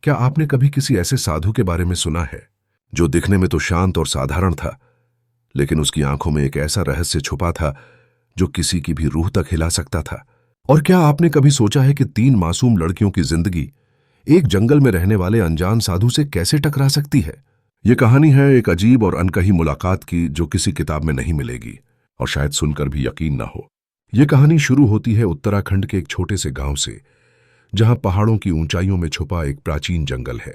क्या आपने कभी किसी ऐसे साधु के बारे में सुना है जो दिखने में तो शांत और साधारण था, लेकिन उसकी आंखों में एक ऐसा रहस्य छुपा था जो किसी की भी रूह तक हिला सकता था? और क्या आपने कभी सोचा है कि 3 मासूम लड़कियों की जिंदगी एक जंगल में रहने वाले अनजान साधु से कैसे टकरा सकती है? यह कहानी है एक अजीब और अनकही मुलाकात की जो किसी किताब में नहीं मिलेगी और शायद सुनकर भी यकीन न हो। यह कहानी शुरू होती है उत्तराखंड के एक छोटे से गांव से, जहां पहाड़ों की ऊंचाइयों में छुपा एक प्राचीन जंगल है।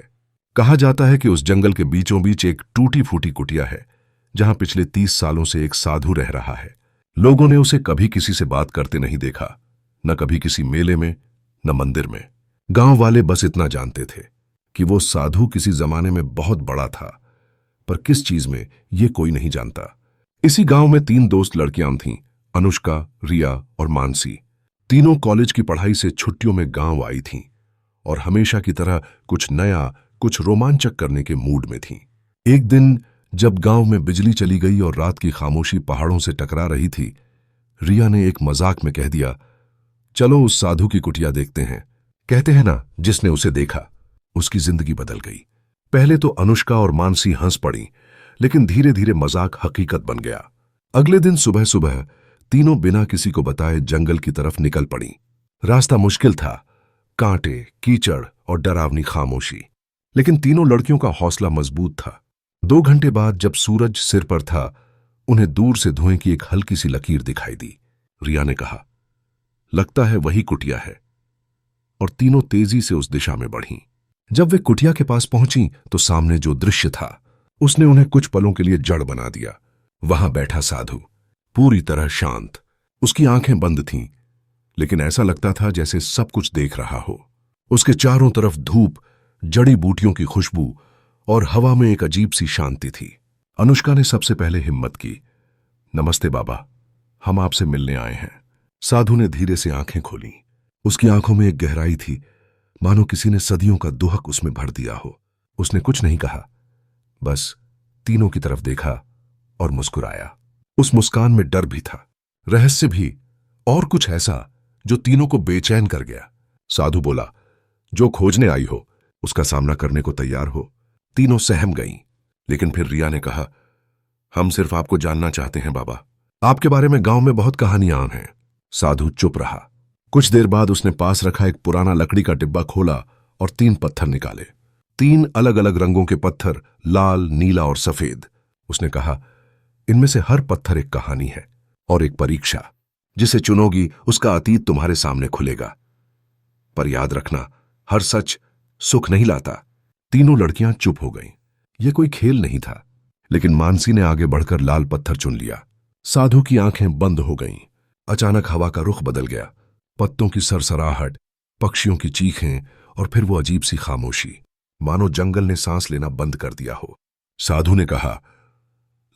कहा जाता है कि उस जंगल के बीचों बीच एक टूटी फूटी कुटिया है, जहां पिछले 30 सालों से एक साधु रह रहा है। लोगों ने उसे कभी किसी से बात करते नहीं देखा, न कभी किसी मेले में, न मंदिर में। गांव वाले बस इतना जानते थे कि वो साधु किसी जमाने में बहुत बड़ा था, पर किस चीज में ये कोई नहीं जानता। इसी गांव में 3 दोस्त लड़कियां थीं, अनुष्का, रिया और मानसी। तीनों कॉलेज की पढ़ाई से छुट्टियों में गांव आई थीं और हमेशा की तरह कुछ नया, कुछ रोमांचक करने के मूड में थीं। एक दिन जब गांव में बिजली चली गई और रात की खामोशी पहाड़ों से टकरा रही थी, रिया ने एक मजाक में कह दिया, चलो उस साधु की कुटिया देखते हैं। कहते हैं ना, जिसने उसे देखा उसकी जिंदगी बदल गई। पहले तो अनुष्का और मानसी हंस पड़ी, लेकिन धीरे धीरे मजाक हकीकत बन गया। अगले दिन सुबह सुबह तीनों बिना किसी को बताए जंगल की तरफ निकल पड़ी। रास्ता मुश्किल था, कांटे, कीचड़ और डरावनी खामोशी, लेकिन तीनों लड़कियों का हौसला मजबूत था। 2 घंटे बाद जब सूरज सिर पर था, उन्हें दूर से धुएं की एक हल्की सी लकीर दिखाई दी। रिया ने कहा, लगता है वही कुटिया है, और तीनों तेजी से उस दिशा में बढ़ीं। जब वे कुटिया के पास पहुंची तो सामने जो दृश्य था उसने उन्हें कुछ पलों के लिए जड़ बना दिया। वहां बैठा साधु, पूरी तरह शांत। उसकी आंखें बंद थीं, लेकिन ऐसा लगता था जैसे सब कुछ देख रहा हो। उसके चारों तरफ धूप, जड़ी बूटियों की खुशबू और हवा में एक अजीब सी शांति थी। अनुष्का ने सबसे पहले हिम्मत की, नमस्ते बाबा, हम आपसे मिलने आए हैं। साधु ने धीरे से आंखें खोली। उसकी आंखों में एक गहराई थी, मानो किसी ने सदियों का दुहक उसमें भर दिया हो। उसने कुछ नहीं कहा, बस तीनों की तरफ देखा और मुस्कुराया। उस मुस्कान में डर भी था, रहस्य भी, और कुछ ऐसा जो तीनों को बेचैन कर गया। साधु बोला, जो खोजने आई हो उसका सामना करने को तैयार हो। तीनों सहम गईं, लेकिन फिर रिया ने कहा, हम सिर्फ आपको जानना चाहते हैं बाबा, आपके बारे में गांव में बहुत कहानियां हैं। साधु चुप रहा। कुछ देर बाद उसने पास रखा एक पुराना लकड़ी का डिब्बा खोला और 3 पत्थर निकाले। 3 अलग अलग रंगों के पत्थर, लाल, नीला और सफेद। उसने कहा, इनमें से हर पत्थर एक कहानी है और एक परीक्षा। जिसे चुनोगी उसका अतीत तुम्हारे सामने खुलेगा। पर याद रखना, हर सच सुख नहीं लाता। तीनों लड़कियां चुप हो गईं। यह कोई खेल नहीं था, लेकिन मानसी ने आगे बढ़कर लाल पत्थर चुन लिया। साधु की आंखें बंद हो गईं। अचानक हवा का रुख बदल गया। पत्तों की सरसराहट, पक्षियों की चीखें और फिर वो अजीब सी खामोशी, मानो जंगल ने सांस लेना बंद कर दिया हो। साधु ने कहा,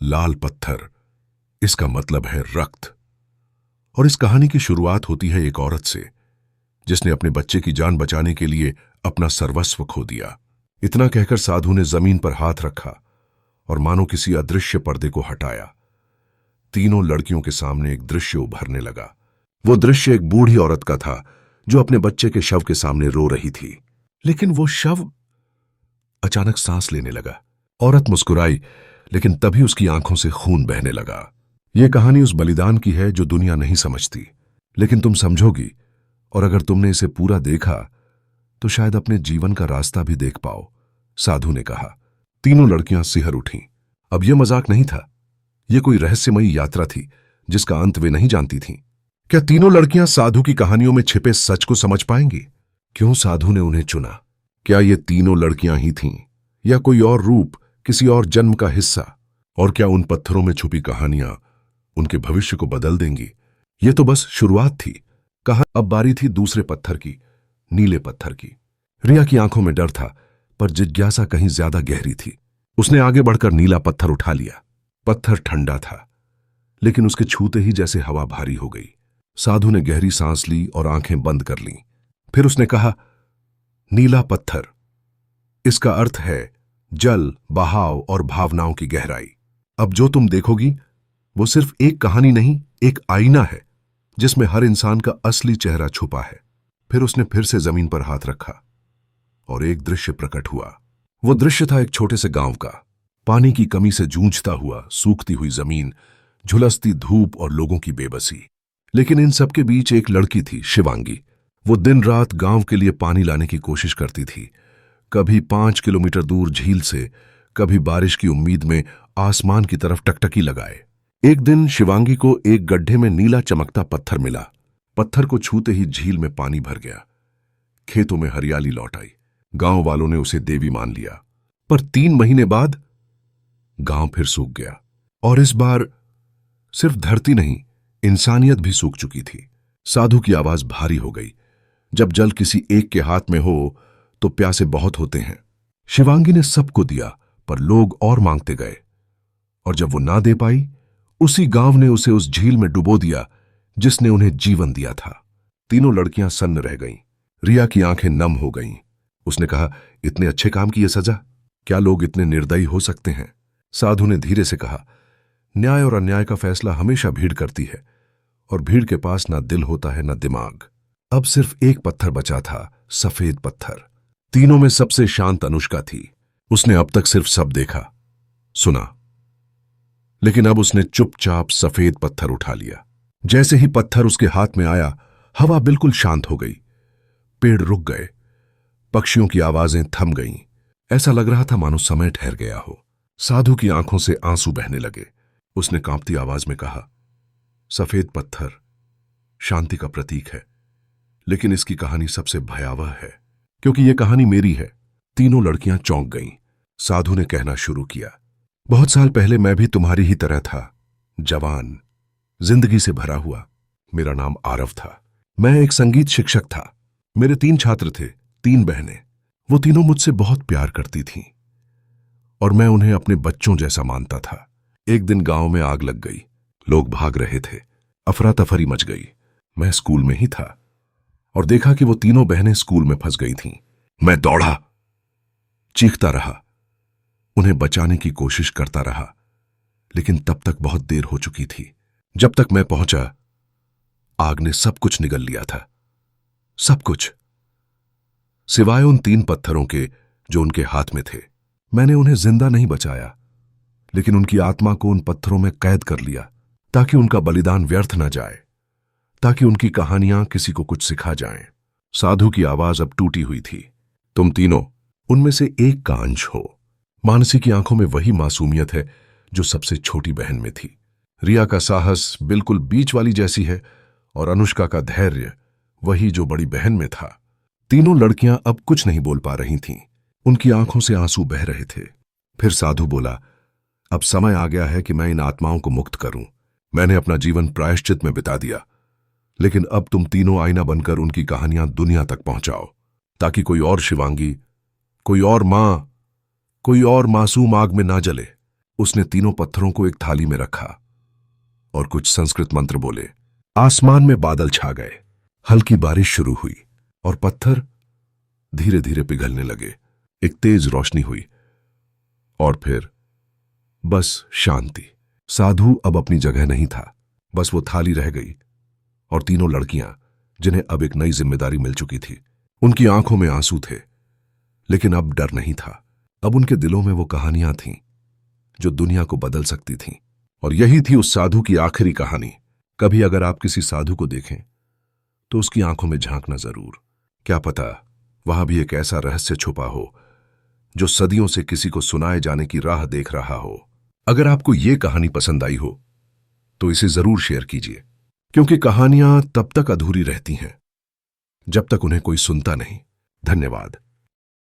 लाल पत्थर, इसका मतलब है रक्त। और इस कहानी की शुरुआत होती है एक औरत से, जिसने अपने बच्चे की जान बचाने के लिए अपना सर्वस्व खो दिया। इतना कहकर साधु ने जमीन पर हाथ रखा और मानो किसी अदृश्य पर्दे को हटाया। तीनों लड़कियों के सामने एक दृश्य उभरने लगा। वो दृश्य एक बूढ़ी औरत का था जो अपने बच्चे के शव के सामने रो रही थी। लेकिन वो शव अचानक सांस लेने लगा। औरत मुस्कुराई, लेकिन तभी उसकी आंखों से खून बहने लगा। यह कहानी उस बलिदान की है जो दुनिया नहीं समझती, लेकिन तुम समझोगी, और अगर तुमने इसे पूरा देखा तो शायद अपने जीवन का रास्ता भी देख पाओ, साधु ने कहा। तीनों लड़कियां सिहर उठीं। अब यह मजाक नहीं था, यह कोई रहस्यमयी यात्रा थी जिसका अंत वे नहीं जानती थीं। क्या तीनों लड़कियां साधु की कहानियों में छिपे सच को समझ पाएंगी? क्यों साधु ने उन्हें चुना? क्या ये तीनों लड़कियां ही थीं, या कोई और रूप, किसी और जन्म का हिस्सा? और क्या उन पत्थरों में छुपी कहानियां उनके भविष्य को बदल देंगी? ये तो बस शुरुआत थी। अब बारी थी दूसरे पत्थर की, नीले पत्थर की। रिया की आंखों में डर था, पर जिज्ञासा कहीं ज्यादा गहरी थी। उसने आगे बढ़कर नीला पत्थर उठा लिया। पत्थर ठंडा था, लेकिन उसके छूते ही जैसे हवा भारी हो गई। साधु ने गहरी सांस ली और आंखें बंद कर लीं। फिर उसने कहा, नीला पत्थर, इसका अर्थ है जल, बहाव और भावनाओं की गहराई। अब जो तुम देखोगी वो सिर्फ एक कहानी नहीं, एक आईना है जिसमें हर इंसान का असली चेहरा छुपा है। फिर उसने फिर से जमीन पर हाथ रखा। और एक दृश्य प्रकट हुआ। वो दृश्य था एक छोटे से गांव का, पानी की कमी से जूझता हुआ, सूखती हुई जमीन, झुलसती धूप और लोगों की बेबसी। लेकिन इन सबके बीच एक लड़की थी, शिवांगी। वो दिन रात गांव के लिए पानी लाने की कोशिश करती थी, कभी 5 किलोमीटर दूर झील से, कभी बारिश की उम्मीद में आसमान की तरफ टकटकी लगाए। एक दिन शिवांगी को एक गड्ढे में नीला चमकता पत्थर मिला। पत्थर को छूते ही झील में पानी भर गया, खेतों में हरियाली लौट आई। गांव वालों ने उसे देवी मान लिया। पर 3 महीने बाद गांव फिर सूख गया, और इस बार सिर्फ धरती नहीं, इंसानियत भी सूख चुकी थी। साधु की आवाज भारी हो गई। जब जल किसी एक के हाथ में हो तो प्यासे बहुत होते हैं। शिवांगी ने सबको दिया, पर लोग और मांगते गए, और जब वो ना दे पाई, उसी गांव ने उसे उस झील में डुबो दिया जिसने उन्हें जीवन दिया था। तीनों लड़कियां सन्न रह गईं। रिया की आंखें नम हो गईं। उसने कहा, इतने अच्छे काम की यह सजा? क्या लोग इतने निर्दयी हो सकते हैं? साधु ने धीरे से कहा, न्याय और अन्याय का फैसला हमेशा भीड़ करती है, और भीड़ के पास ना दिल होता है ना दिमाग। अब सिर्फ एक पत्थर बचा था, सफेद पत्थर। तीनों में सबसे शांत अनुष्का थी। उसने अब तक सिर्फ सब देखा, सुना, लेकिन अब उसने चुपचाप सफेद पत्थर उठा लिया। जैसे ही पत्थर उसके हाथ में आया, हवा बिल्कुल शांत हो गई। पेड़ रुक गए, पक्षियों की आवाजें थम गईं। ऐसा लग रहा था मानो समय ठहर गया हो। साधु की आंखों से आंसू बहने लगे। उसने कांपती आवाज में कहा, सफेद पत्थर शांति का प्रतीक है, लेकिन इसकी कहानी सबसे भयावह है, क्योंकि यह कहानी मेरी है। तीनों लड़कियां चौंक गईं। साधु ने कहना शुरू किया, बहुत साल पहले मैं भी तुम्हारी ही तरह था, जवान, जिंदगी से भरा हुआ। मेरा नाम आरव था। मैं एक संगीत शिक्षक था। मेरे 3 छात्र थे, 3 बहनें। वो तीनों मुझसे बहुत प्यार करती थीं, और मैं उन्हें अपने बच्चों जैसा मानता था। एक दिन गांव में आग लग गई। लोग भाग रहे थे, अफरा तफरी मच गई। मैं स्कूल में ही था, और देखा कि वो तीनों बहनें स्कूल में फंस गई थीं। मैं दौड़ा, चीखता रहा, उन्हें बचाने की कोशिश करता रहा, लेकिन तब तक बहुत देर हो चुकी थी। जब तक मैं पहुंचा, आग ने सब कुछ निगल लिया था, सब कुछ, सिवाय उन 3 पत्थरों के जो उनके हाथ में थे। मैंने उन्हें जिंदा नहीं बचाया, लेकिन उनकी आत्मा को उन पत्थरों में कैद कर लिया, ताकि उनका बलिदान व्यर्थ न जाए, ताकि उनकी कहानियां किसी को कुछ सिखा जाएं। साधु की आवाज अब टूटी हुई थी, तुम तीनों उनमें से एक का अंश हो। मानसी की आंखों में वही मासूमियत है जो सबसे छोटी बहन में थी। रिया का साहस बिल्कुल बीच वाली जैसी है, और अनुष्का का धैर्य वही जो बड़ी बहन में था। तीनों लड़कियां अब कुछ नहीं बोल पा रही थीं। उनकी आंखों से आंसू बह रहे थे। फिर साधु बोला, अब समय आ गया है कि मैं इन आत्माओं को मुक्त करूं। मैंने अपना जीवन प्रायश्चित में बिता दिया, लेकिन अब तुम तीनों आईना बनकर उनकी कहानियां दुनिया तक पहुंचाओ, ताकि कोई और शिवांगी, कोई और मां, कोई और मासूम आग में ना जले। उसने तीनों पत्थरों को एक थाली में रखा और कुछ संस्कृत मंत्र बोले। आसमान में बादल छा गए, हल्की बारिश शुरू हुई, और पत्थर धीरे धीरे पिघलने लगे। एक तेज रोशनी हुई, और फिर बस शांति। साधु अब अपनी जगह नहीं था, बस वो थाली रह गई, और तीनों लड़कियां जिन्हें अब एक नई जिम्मेदारी मिल चुकी थी। उनकी आंखों में आंसू थे, लेकिन अब डर नहीं था। अब उनके दिलों में वो कहानियां थीं जो दुनिया को बदल सकती थीं, और यही थी उस साधु की आखिरी कहानी। कभी अगर आप किसी साधु को देखें तो उसकी आंखों में झांकना जरूर। क्या पता वहां भी एक ऐसा रहस्य छुपा हो जो सदियों से किसी को सुनाए जाने की राह देख रहा हो। अगर आपको ये कहानी पसंद आई हो तो इसे जरूर शेयर कीजिए, क्योंकि कहानियां तब तक अधूरी रहती हैं जब तक उन्हें कोई सुनता नहीं। धन्यवाद।